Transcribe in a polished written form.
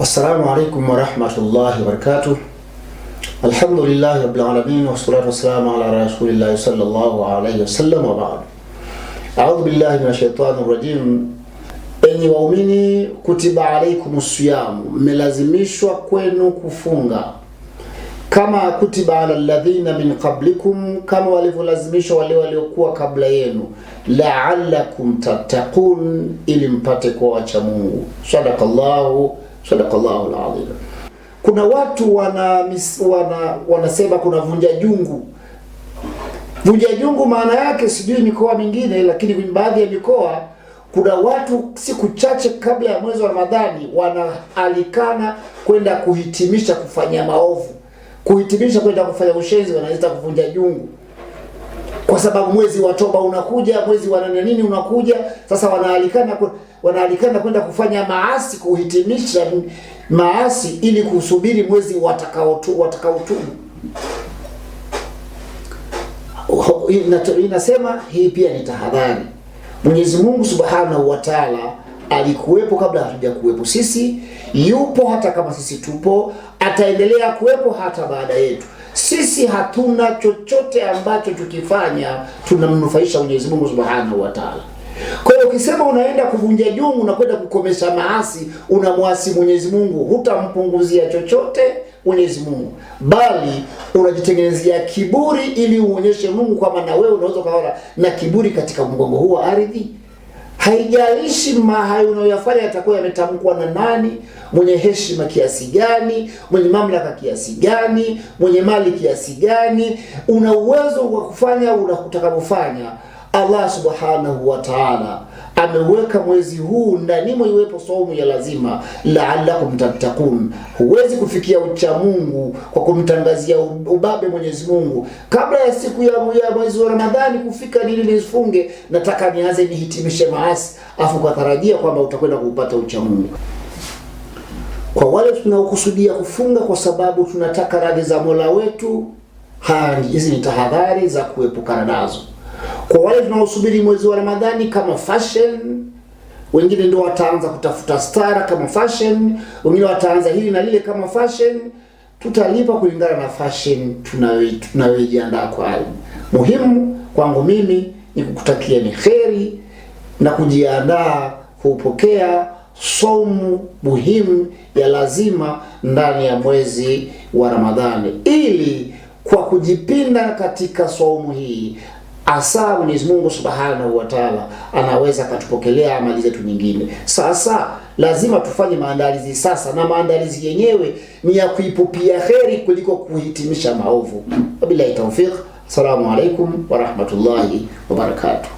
Assalamu alaikum wa rahmatullahi wa barakatuh. Alhamdulillahi rabbil alamin wassalatu wassalamu ala rasulillahi sallallahu alayhi wasallam wa ba'd. A'udhu billahi minash shaitanir rajim. Enyi waumini, kutiba alaykumus siyam, mmelazimishwa kwenu kufunga kama kutiba ala alladhina min qablikum, kama walivyolazimishwa wale waliokuwa kabla yenu, la'allakum tattaqun, ili mpate kuacha Mungu. Sadaqallahu alazim. Kuna watu wanasema kuna vunja jungu. Vunja jungu maana yake sijui mikoa mingine, lakini kwenye baadhi ya mikoa kuna watu siku chache kabla ya mwezi wa Ramadhani wanaalikana kwenda kuhitimisha kufanya maovu, kuhitimisha kwenda kufanya ushenzi, wanaita kuvunja jungu. Kwa sababu mwezi wa toba unakuja, mwezi wa nini unakuja, sasa wanaalikana kwenda kufanya maasi, kuhitimisha maasi ili kusubiri mwezi watakaotubu. Inasema hii pia ni tahadhari. Mwenyezi Mungu Subhanahu wa Ta'ala alikuwepo kabla hatujakuwepo sisi, yupo hata kama sisi tupo, ataendelea kuwepo hata baada yetu. Sisi hatuna chochote ambacho tukifanya tunamnufaisha Mwenyezi Mungu Subhanahu wa Ta'ala. Kwa hiyo ukisema unaenda kuvunja jungu na kwenda kukomesha maasi, unamwasi Mwenyezi Mungu, hutampunguzia chochote Mwenyezi Mungu, bali unajitengenezea kiburi ili uonyeshe Mungu kwamba na wewe unaweza kaona na kiburi katika mgongo huu wa ardhi. Haijalishi hayo unayoyafanya yatakuwa yametamkwa na nani, mwenye heshima kiasi gani, mwenye mamlaka kiasi gani, mwenye mali kiasi gani, una uwezo wa kufanya utakapofanya. Allah Subhanahu wa Ta'ala ameweka mwezi huu ndani iwepo saumu ya lazima, la'allakum tattaqun. Huwezi kufikia ucha Mungu kwa kumtangazia ubabe Mwenyezi Mungu kabla ya siku ya mwezi wa Ramadhani kufika, nili nifunge, nataka nianze nihitimishe maasi, afu kutarajia kwamba utakwenda kupata ucha Mungu. Kwa wale tunaokusudia kufunga kwa sababu tunataka radhi za Mola wetu, hizi ni tahadhari za kuepukana nazo. Kwa wale tunaosubiri mwezi wa Ramadhani kama fashion, wengine ndio wataanza kutafuta stara kama fashion, wengine wataanza hili na lile kama fashion, tutalipa kulingana na fashion tunayojiandaa kwayo. Muhimu kwangu mimi ni kukutakia ni kheri na kujiandaa kupokea saumu muhimu ya lazima ndani ya mwezi wa Ramadhani, ili kwa kujipinda katika saumu hii asa Mwenyezi Mungu Subhanahu wa Ta'ala anaweza katupokelea amali zetu nyingine. Sasa lazima tufanye maandalizi sasa, na maandalizi yenyewe ni ya kuipupia kheri kuliko kuhitimisha maovu. Wabillahi tawfiq. Assalamu alaikum wa rahmatullahi wa barakatuh.